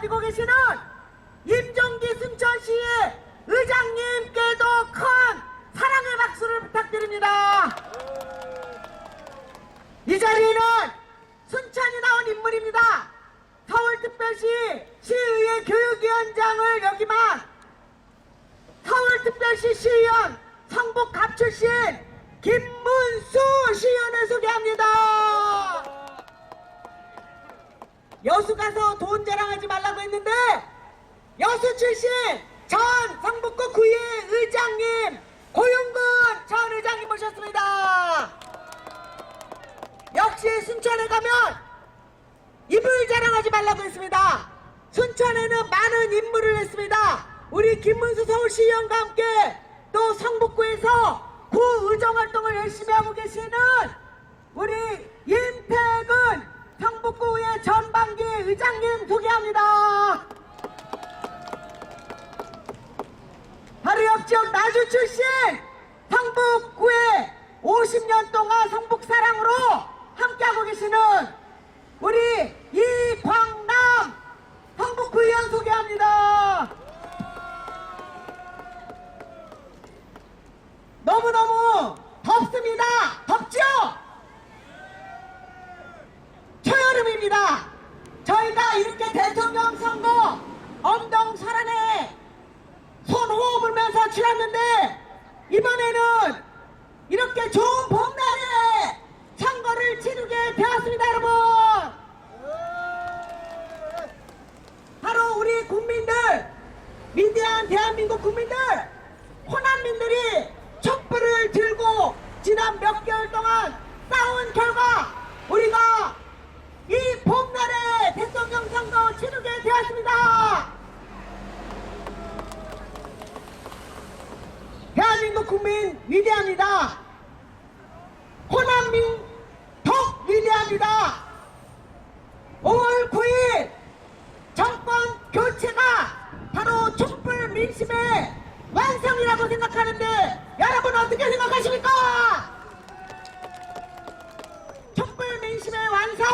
뛰고 계시는 임종기 순천시의 의장님께도 큰 사랑의 박수를 부탁드립니다. 이 자리에는 순천이 나온 인물입니다. 서울특별시 시의회 교육위원장을 역임한 서울특별시 시의원 성북갑 출신 김문수 시의원을 소개합니다. 여수 가서 돈 자랑하지 말라고 했는데 여수 출신 전 성북구 구의 의장님 고윤근 전 의장님 모셨습니다. 역시 순천에 가면 입을 자랑하지 말라고 했습니다. 순천에는 많은 임무를 했습니다. 우리 김문수 서울시의원과 함께 또 성북구에서 구의정활동을 열심히 하고 계시는 우리 임태근 성북구의 전반기 의장님 소개합니다. 바로 옆지역 나주 출신 성북구의 50년 동안 성북사랑으로 함께하고 계시는 우리 이광남 성북구의원 소개합니다. 너무너무 덥습니다. 덥죠? 초여름입니다. 저희가 이렇게 대통령 선거 엄동설안에 손호흡 불면서 치렀는데 이번에는 이렇게 좋은 봄날에 선거를 치르게 되었습니다. 여러분, 바로 우리 국민들, 위대한 대한민국 국민들, 호남민들이 촛불을 들고 지난 몇 개월 동안 싸운 결과 우리가 이 봄날에 대통령 선거 치르게 되었습니다. 대한민국 국민 위대합니다. 호남민 더 위대합니다. 5월 9일 정권 교체가 바로 촛불 민심의 완성이라고 생각하는데 여러분 어떻게 생각하십니까? 촛불 민심의 완성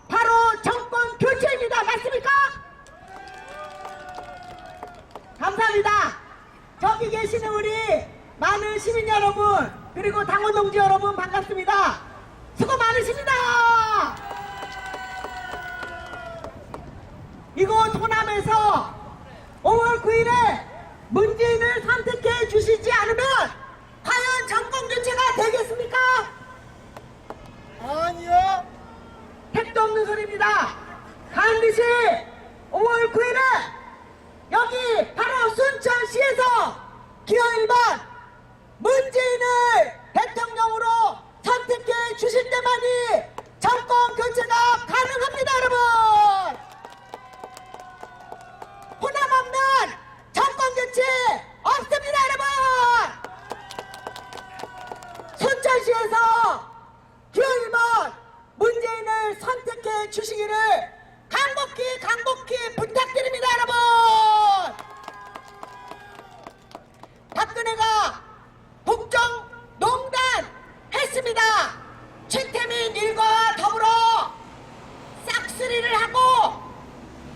바로 정권 교체입니다. 맞습니까? 감사합니다. 저기 계시는 우리 많은 시민 여러분 그리고 당원 동지 여러분 반갑습니다. 수고 많으십니다. 이곳 호남에서 5월 9일에 문재인을 선택해 주시지 않으면 과연 정권 교체가 되겠습니까? 아니요. 택도 없는 소리입니다. 반드시 5월 9일에 여기 바로 순천시에서 기호 1번 문재인을 대통령으로 선택해 주실 때만이 정권 교체가 가능합니다. 여러분, 호남 없는 정권 교체 없습니다. 여러분, 순천시에서 기호 1번 문재인을 선택해 주시기를 간곡히 부탁드립니다. 여러분, 박근혜가 국정농단 했습니다. 최태민 일가와 더불어 싹쓸이를 하고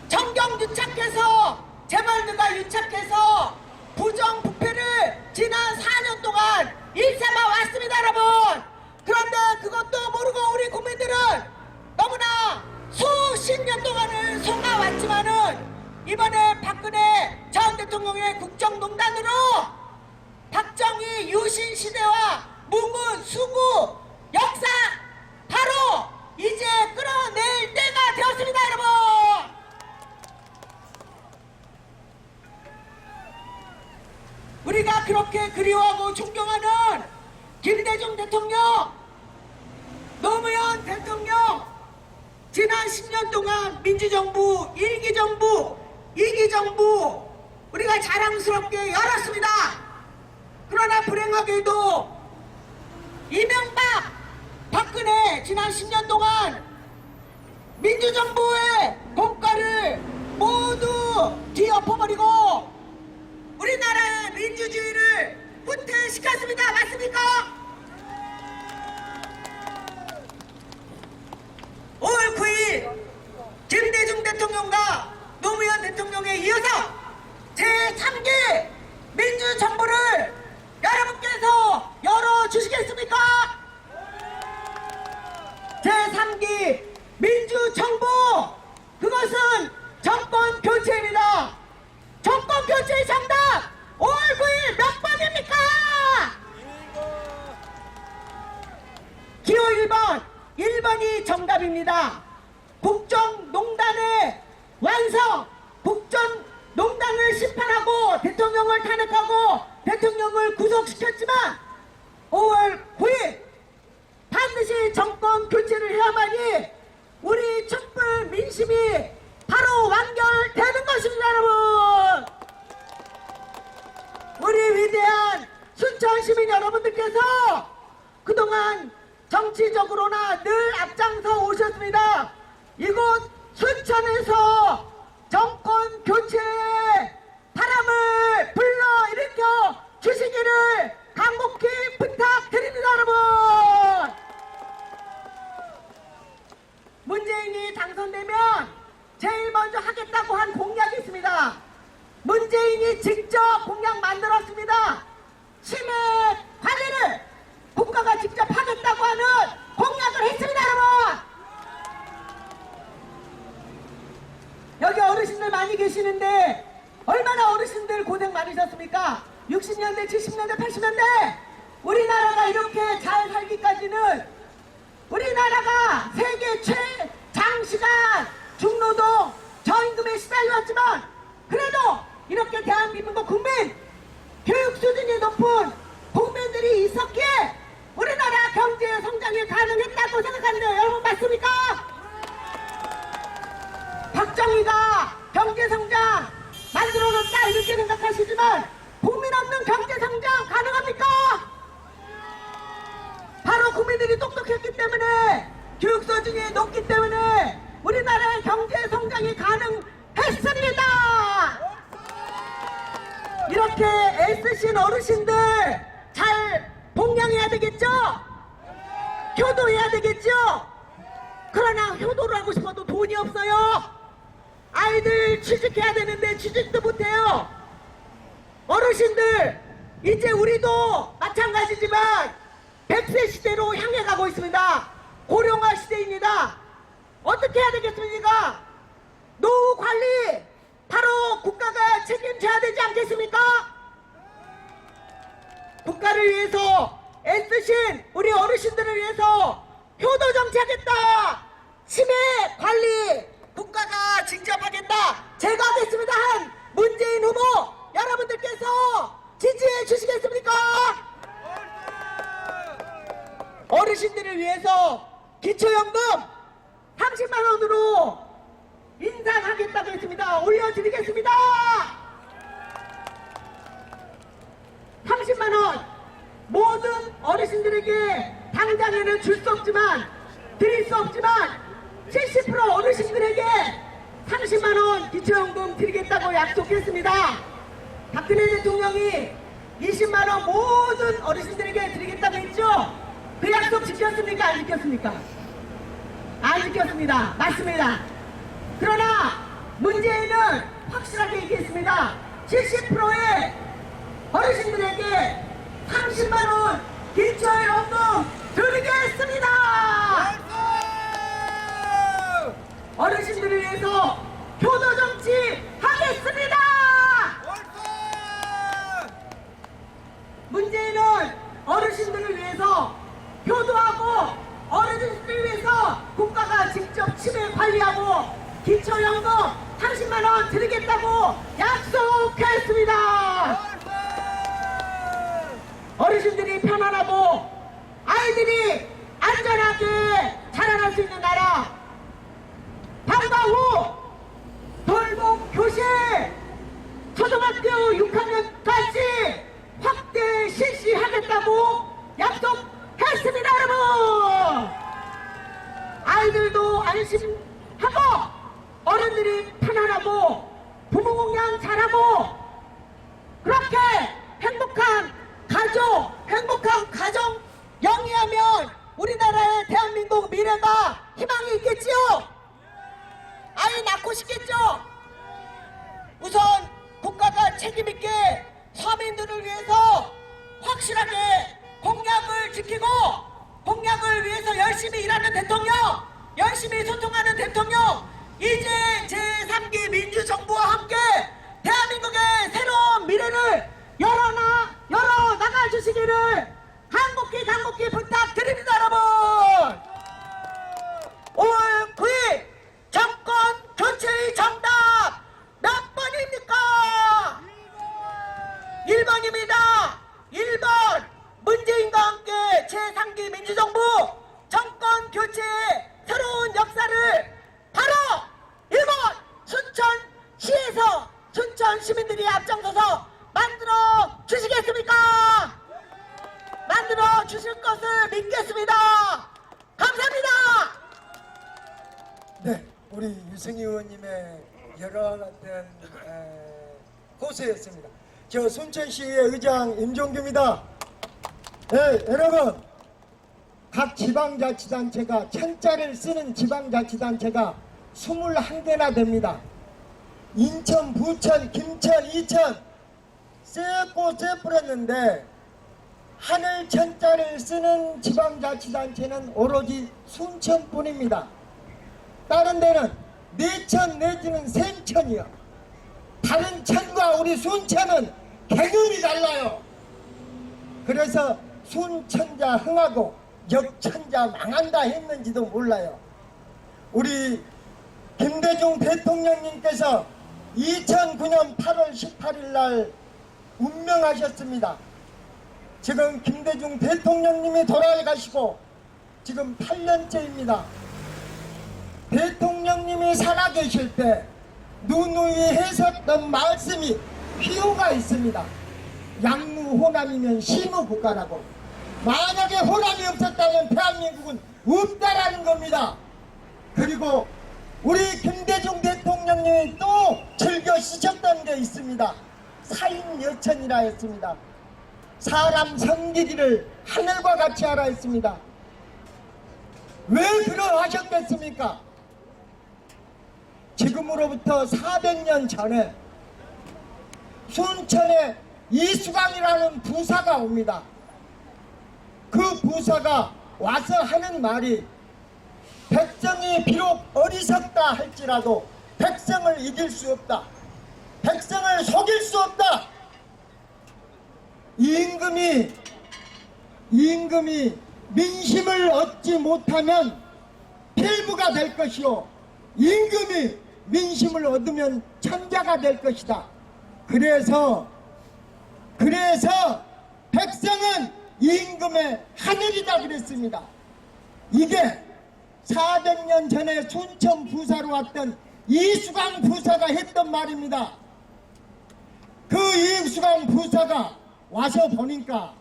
정경 유착해서 재벌들과 유착해서 부정부패를 지난 4년 동안 일삼아 왔습니다. 여러분, 그런데 그것도 모르고 우리 국민들은 너무나 수십 년 동안을 속아왔지만은 이번에 박근혜 전 대통령의 국정농단으로 박정희 유신 시대와 묵은 수구 역사 바로 이제 끌어낼 때가 되었습니다. 여러분, 우리가 그렇게 그리워하고 존경하는 김대중 대통령, 노무현 대통령, 지난 10년 동안 민주정부 1기 정부 2기 정부 우리가 자랑스럽게 열었습니다. 그러나 불행하게도 이명박 박근혜 지난 10년 동안 민주정부의 공과를 모두 뒤엎어버리고 우리나라의 민주주의를 후퇴시켰습니다. 맞습니까? 5월 9일 김대중 대통령과 1번, 1번이 정답입니다. 국정농단의 완성, 국정농단을 심판하고 대통령을 탄핵하고 대통령을 구속시켰지만 5월 9일 반드시 정권 교체를 해야만이 우리 촛불 민심이 바로 완결되는 것입니다. 여러분, 우리 위대한 순천 시민 여러분들께서 그동안 정치적으로나 늘 앞장서 오셨습니다. 이곳 순천에서 정권 교체의 바람을 불러일으켜 주시기를 간곡히 부탁드립니다. 여러분, 문재인이 당선되면 제일 먼저 하겠다고 한 공약이 있습니다. 문재인이 직접 공약 만들었습니다. 치매 관리를 국가가 직접 하겠다고 하는 공약을 했습니다. 여러분, 여기 어르신들 많이 계시는데 얼마나 어르신들 고생 많으셨습니까? 60년대, 70년대, 80년대 우리나라가 이렇게 잘 살기까지는 우리나라가 세계 최장시간 중노동 저임금에 시달려왔지만 그래도 이렇게 대한민국 국민 교육 수준이 높은 국민들이 있었기에 우리나라 경제 성장이 가능했다고 생각하는데요. 여러분 맞습니까? 박정희가 경제 성장 만들어놨다 이렇게 생각하시지만 국민 없는 경제 성장 가능합니까? 바로 국민들이 똑똑했기 때문에 교육 수준이 높기 때문에 우리나라의 경제 성장이 가능했습니다. 이렇게 애쓰신 어르신들 잘 봉양해야 되겠죠? 효도해야 되겠죠? 그러나 효도를 하고 싶어도 돈이 없어요. 아이들 취직해야 되는데 취직도 못해요. 어르신들 이제 우리도 마찬가지지만 100세 시대로 향해 가고 있습니다. 고령화 시대입니다. 어떻게 해야 되겠습니까? 노후 관리 바로 국가가 책임져야 되지 않겠습니까? 국가를 위해서 애쓰신 우리 어르신들을 위해서 효도 정치하겠다. 치매 관리 국가가 직접 하겠다. 제가 하겠습니다 한 문재인 후보 여러분들께서 지지해 주시겠습니까? 어르신들을 위해서 기초연금 30만원으로 인상하겠다고 했습니다. 올려드리겠습니다. 30만원 모든 어르신들에게 당장에는 줄 수 없지만 드릴 수 없지만 70% 어르신들에게 30만원 기초연금 드리겠다고 약속했습니다. 박근혜 대통령이 20만원 모든 어르신들에게 드리겠다고 했죠. 그 약속 지켰습니까? 안 지켰습니까? 안 지켰습니다. 맞습니다. 그러나 문재인은 확실하게 얘기했습니다. 70%의 어르신들에게 30만원 기초연금 드리겠습니다. 어르신들을 위해서 효도정치 하겠습니다. 문재인은 어르신들을 위해서 효도하고 어르신들을 위해서 국가가 직접 치매 관리하고 기초연금 30만원 드리겠다고 약속했습니다. 어르신들이 편안하고 아이들이 안전하게 자라날 수 있는 나라, 방과 후 돌봄 교실 초등학교 6학년까지 확대 실시하겠다고 약속했습니다. 여러분, 아이들도 안심하고 어른들이 편안하고 부모 공양 잘하고 그렇게 행복한 가족, 행복한 가정 영위하면 우리나라의 대한민국 미래가 희망이 있겠지요. 아이 낳고 싶겠죠. 우선 국가가 책임있게 서민들을 위해서 확실하게 공약을 지키고 공약을 위해서 열심히 일하는 대통령, 열심히 소통하는 대통령, 이제 제3기 민주정부와 함께 대한민국의 새로운 미래를 열어나가 주시기를 간곡히 부탁드립니다. 여러분, 부인 정권 교체의 정답 몇 번입니까? 1번입니다. 1번 문재인과 함께 제3기 민주정부 정권 교체의 새로운 역사를 바로 1번 순천시에서 순천 시민들이 앞장서서 만들어 주시겠습니까? 만들어 주실 것을 믿겠습니다. 감사합니다. 네, 우리 유승희 의원님의 여러 같은 호소였습니다. 저 순천시의 의장 임종규입니다. 네, 여러분, 각 지방자치단체가 천자를 쓰는 지방자치단체가 21개나 됩니다. 인천, 부천, 김천, 이천 쎄고 쎄뿌렸는데 하늘 천자를 쓰는 지방자치단체는 오로지 순천뿐입니다. 다른 데는 내천 내지는 생천이요. 다른 천과 우리 순천은 개념이 달라요. 그래서 순천자 흥하고 역천자 망한다 했는지도 몰라요. 우리 김대중 대통령님께서 2009년 8월 18일 날 운명하셨습니다. 지금 김대중 대통령님이 돌아가시고 지금 8년째입니다. 대통령님이 살아계실 때 누누이 하셨던 말씀이 희호가 있습니다. 양무 호남이면 심우 국가라고. 만약에 호남이 없었다면 대한민국은 없다라는 겁니다. 그리고 우리 김대중 대통령님이 또 즐겨 쓰셨던 게 있습니다. 사인여천이라 했습니다. 사람 섬기기를 하늘과 같이 하라 했습니다. 왜 그러하셨겠습니까? 지금으로부터 400년 전에 순천에 이수강이라는 부사가 옵니다. 그 부사가 와서 하는 말이 백성이 비록 어리석다 할지라도 백성을 이길 수 없다. 백성을 속일 수 없다. 임금이 민심을 얻지 못하면 필부가 될 것이요 임금이 민심을 얻으면 천자가 될 것이다. 그래서 백성은 임금의 하늘이다 그랬습니다. 이게 400년 전에 순천 부사로 왔던 이수강 부사가 했던 말입니다. 그 이수강 부사가 와서 보니까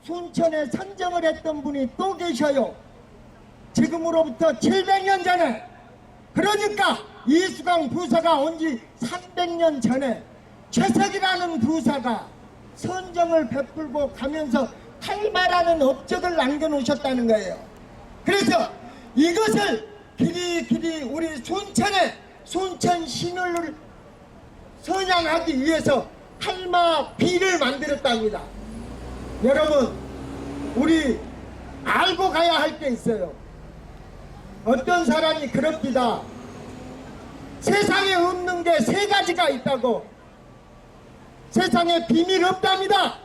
순천에 선정을 했던 분이 또 계셔요. 지금으로부터 700년 전에. 그러니까 이수강 부사가 온 지 300년 전에 최석이라는 부사가 선정을 베풀고 가면서 탈마라는 업적을 남겨놓으셨다는 거예요. 그래서 이것을 길이 우리 순천에 순천 신을 선양하기 위해서 탈마비를 만들었답니다. 여러분, 우리 알고 가야 할 게 있어요. 어떤 사람이 그럽니다. 세상에 없는 게 3가지가 있다고. 세상에 비밀 없답니다.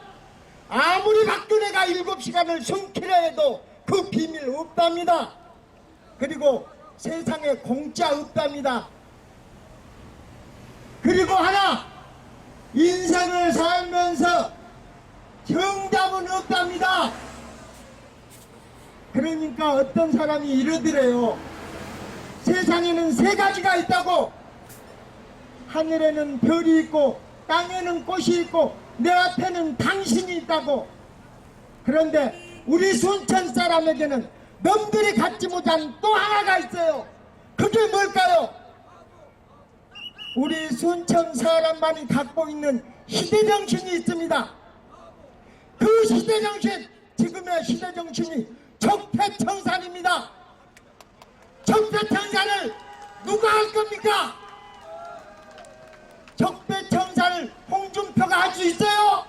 아무리 박근혜가 7시간을 숨기려 해도 그 비밀 없답니다. 그리고 세상에 공짜 없답니다. 그리고 하나, 인생을 살면서 정답은 없답니다. 그러니까 어떤 사람이 이러더래요. 세상에는 3가지가 있다고. 하늘에는 별이 있고 땅에는 꽃이 있고 내 앞에는 당신이 있다고. 그런데 우리 순천 사람에게는 놈들이 갖지 못한 또 하나가 있어요. 그게 뭘까요? 우리 순천 사람만이 갖고 있는 시대정신이 있습니다. 그 시대정신, 지금의 시대정신이 적폐청산입니다. 적폐청산을 누가 할 겁니까? 적폐청산을 홍준표가 할 수 있어요?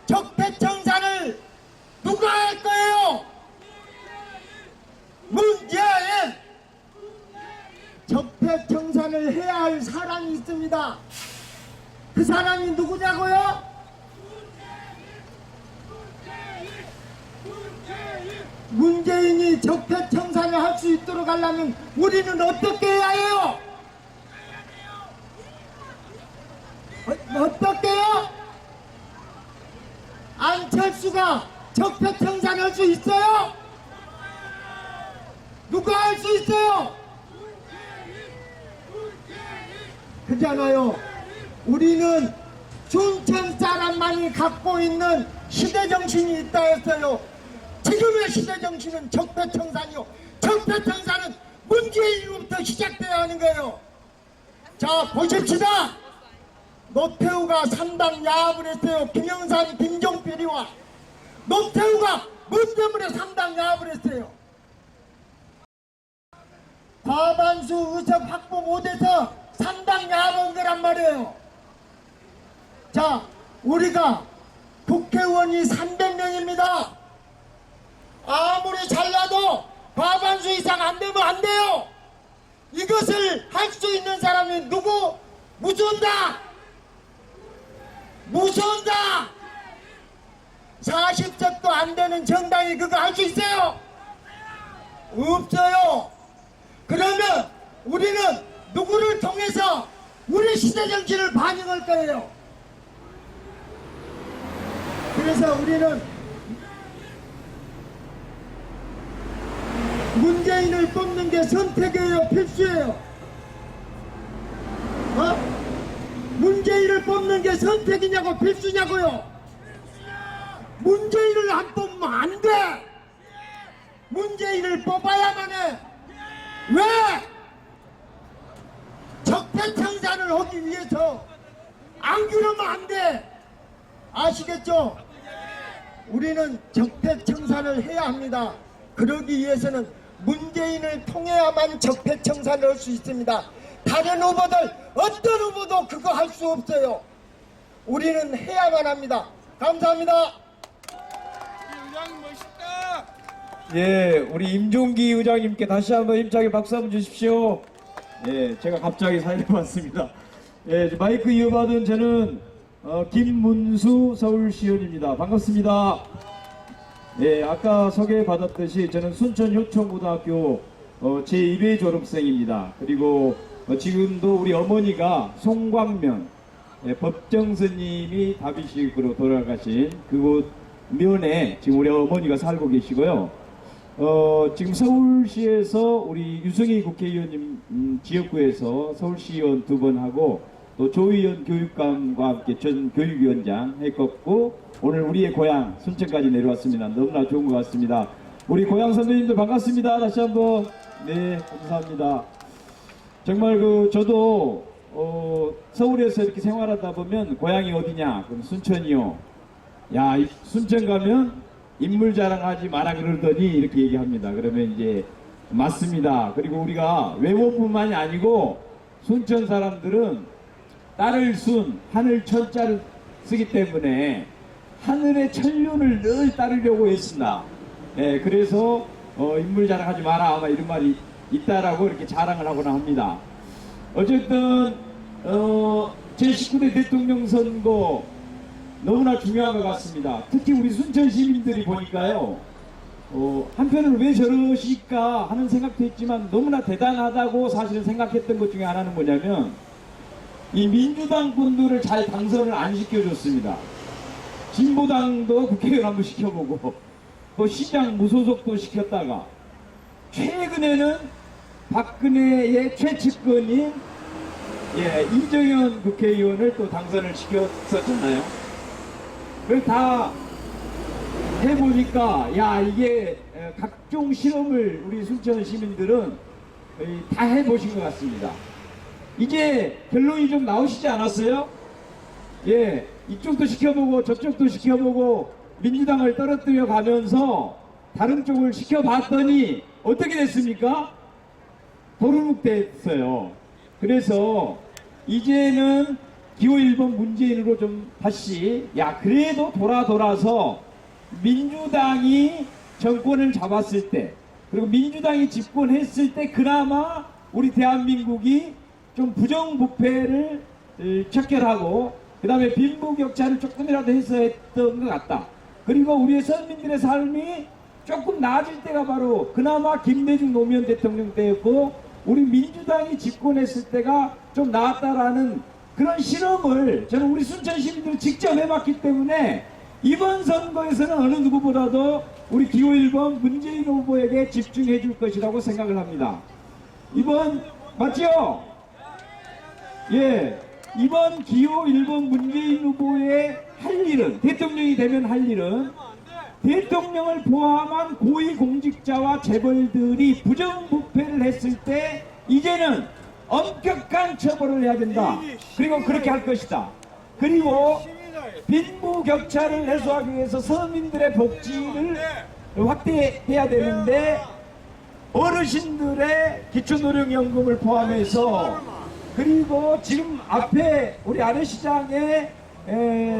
적폐청산을 누가 할 거예요? 문재인! 적폐청산을 해야 할 사람이 있습니다. 그 사람이 누구냐고요? 문재인이 적폐청산을 할 수 있도록 하려면 우리는 어떻게 해야 해요? 어떻게 해요? 안철수가 적폐청산을 할 수 있어요? 누가 할 수 있어요? 그잖아요. 우리는 순천 사람만이 갖고 있는 시대정신이 있다 했어요. 지금의 시대정신은 적폐청산이요. 적폐청산은 문재인으로부터 시작돼야 하는 거예요. 자, 보십시다. 노태우가 3당 야합을 했어요. 김영삼, 김종필이와 노태우가 뭐 때문에 3당 야합을 했어요? 과반수 의석 확보 못해서 3당 야합한 거란 말이에요. 자, 우리가 국회의원이 300명입니다. 아무리 잘나도 과반수 이상 안 되면 안 돼요. 이것을 할 수 있는 사람이 누구? 무소은당! 무소은당! 40석도 안 되는 정당이 그거 할 수 있어요? 없어요. 그러면 우리는 누구를 통해서 우리 시대 정치를 반영할 거예요. 그래서 우리는 문재인을 뽑는 게 선택이에요, 필수예요? 문재인을 뽑는 게 선택이냐고 필수냐고요? 문재인을 안 뽑으면 안 돼. 문재인을 뽑아야만 해. 왜? 적폐청산을 하기 위해서. 안 그러면 안 돼. 아시겠죠? 우리는 적폐청산을 해야 합니다. 그러기 위해서는 문재인을 통해야만 적폐청산을 할 수 있습니다. 다른 후보들 어떤 후보도 그거 할 수 없어요. 우리는 해야만 합니다. 감사합니다. 의장님 멋있다. 예, 우리 임종기 의장님께 다시 한번 힘차게 박수 한번 주십시오. 예, 제가 갑자기 사연을 받습니다. 예, 마이크 이어받은 저는 김문수 서울시의원입니다. 반갑습니다. 예, 아까 소개받았듯이 저는 순천효청고등학교 제1회 졸업생입니다. 그리고 지금도 우리 어머니가 송광면 법정스님이 다비식으로 돌아가신 그곳 면에 지금 우리 어머니가 살고 계시고요. 지금 서울시에서 우리 유승희 국회의원님 지역구에서 서울시의원 2번 하고 또 조의원 교육감과 함께 전 교육위원장 했었고 오늘 우리의 고향 순천까지 내려왔습니다. 너무나 좋은 것 같습니다. 우리 고향 선배님들 반갑습니다. 다시 한번 네 감사합니다. 정말 저도 서울에서 이렇게 생활하다 보면 고향이 어디냐? 그럼 순천이요. 야, 순천 가면 인물 자랑하지 마라 그러더니 이렇게 얘기합니다. 그러면 이제 맞습니다. 그리고 우리가 외모뿐만이 아니고 순천 사람들은 딸을 순, 하늘 천자를 쓰기 때문에 하늘의 천륜을 늘 따르려고 했습니다. 네, 그래서 인물 자랑하지 마라 아마 이런 말이 있다라고 이렇게 자랑을 하거나 합니다. 어쨌든 제19대 대통령 선거 너무나 중요한 것 같습니다. 특히 우리 순천 시민들이 보니까요. 한편으로 왜 저러실까 하는 생각도 했지만 너무나 대단하다고 사실은 생각했던 것 중에 하나는 뭐냐면 이 민주당 분들을 잘 당선을 안 시켜줬습니다. 진보당도 국회의원 한번 시켜보고 또 시장 무소속도 시켰다가 최근에는 박근혜의 최측근인 이정현 국회의원을 또 당선을 시켰었잖아요. 그걸 다 해보니까 야 이게 각종 실험을 우리 순천 시민들은 다 해보신 것 같습니다. 이제 결론이 좀 나오시지 않았어요? 예, 이쪽도 시켜보고 저쪽도 시켜보고 민주당을 떨어뜨려 가면서 다른 쪽을 시켜봤더니 어떻게 됐습니까? 도루묵 됐어요. 그래서 이제는 기호 1번 문재인으로 좀 다시 그래도 돌아서 민주당이 정권을 잡았을 때 그리고 민주당이 집권했을 때 그나마 우리 대한민국이 좀 부정부패를 척결하고 그 다음에 빈부격차를 조금이라도 해소했던 것 같다. 그리고 우리의 서민들의 삶이 조금 나아질 때가 바로 그나마 김대중 노무현 대통령 때였고 우리 민주당이 집권했을 때가 좀 나았다라는 그런 실험을 저는 우리 순천 시민들이 직접 해봤기 때문에 이번 선거에서는 어느 누구보다도 우리 기호 1번 문재인 후보에게 집중해 줄 것이라고 생각을 합니다. 이번 맞죠? 예, 이번 기호 1번 문재인 후보의 할 일은 대통령이 되면 할 일은 대통령을 포함한 고위공직자와 재벌들이 부정부패를 했을 때 이제는 엄격한 처벌을 해야 된다. 그리고 그렇게 할 것이다. 그리고 빈부격차를 해소하기 위해서 서민들의 복지를 확대해야 되는데 어르신들의 기초노령연금을 포함해서 그리고 지금 앞에 우리 아래시장에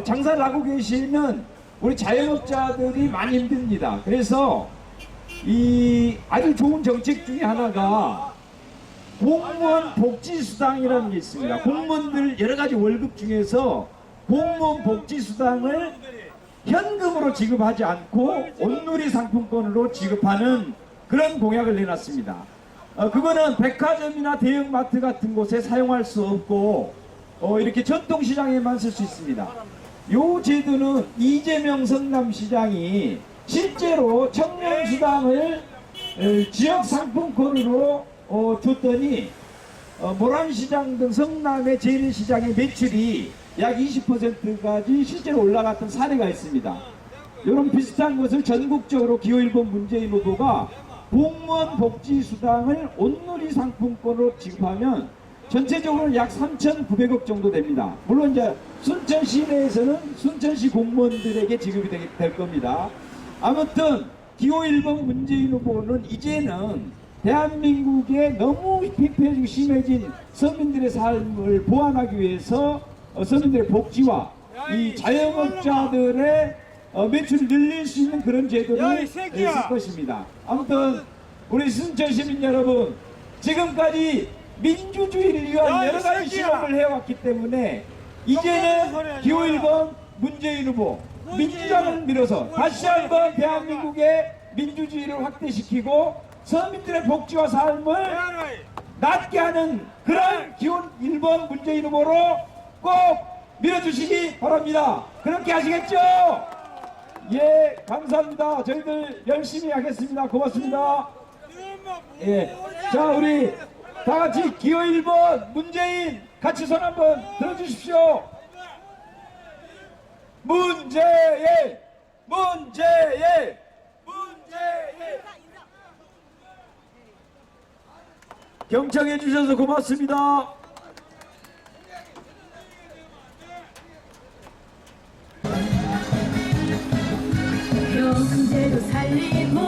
장사를 하고 계시는 우리 자영업자들이 많이 힘듭니다. 그래서 이 아주 좋은 정책 중에 하나가 공무원 복지수당이라는 게 있습니다. 공무원들 여러 가지 월급 중에서 공무원 복지수당을 현금으로 지급하지 않고 온누리 상품권으로 지급하는 그런 공약을 내놨습니다. 그거는 백화점이나 대형마트 같은 곳에 사용할 수 없고 이렇게 전통시장에만 쓸 수 있습니다. 요 제도는 이재명 성남시장이 실제로 청년수당을 지역상품권으로 줬더니 모란시장 등 성남의 재래시장의 매출이 약 20%까지 실제로 올라갔던 사례가 있습니다. 이런 비슷한 것을 전국적으로 기호 1번 문재인 후보가 공무원 복지수당을 온누리 상품권으로 지급하면 전체적으로 약 3,900억 정도 됩니다. 물론 이제 순천 시내에서는 순천시 공무원들에게 지급이 될 겁니다. 아무튼 기호 1번 문재인 후보는 이제는 대한민국에 너무 피폐해지고 심해진 서민들의 삶을 보완하기 위해서 서민들의 복지와 이 자영업자들의 매출을 늘릴 수 있는 그런 제도를 쓸 것입니다. 아무튼 우리 순천 시민 여러분, 지금까지 민주주의를 위한 여러 가지 실험을 해왔기 때문에 이제는 기호 1번 문재인 후보 민주당을 밀어서 다시 한번 대한민국의 민주주의를 확대시키고 서민들의 복지와 삶을 낫게 하는 그런 기호 1번 문재인 후보로 꼭 밀어주시기 바랍니다. 그렇게 하시겠죠? 예, 감사합니다. 저희들 열심히 하겠습니다. 고맙습니다. 예, 자, 우리 다 같이 기호 1번 문재인 같이 손 한번 들어주십시오. 문재인, 문재인, 문재인. 경청해 주셔서 고맙습니다. 경제도 살리고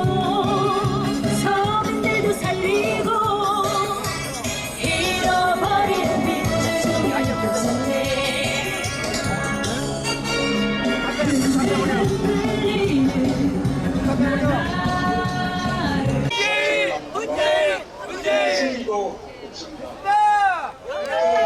서민들도 살리고 잃어버린 민주주의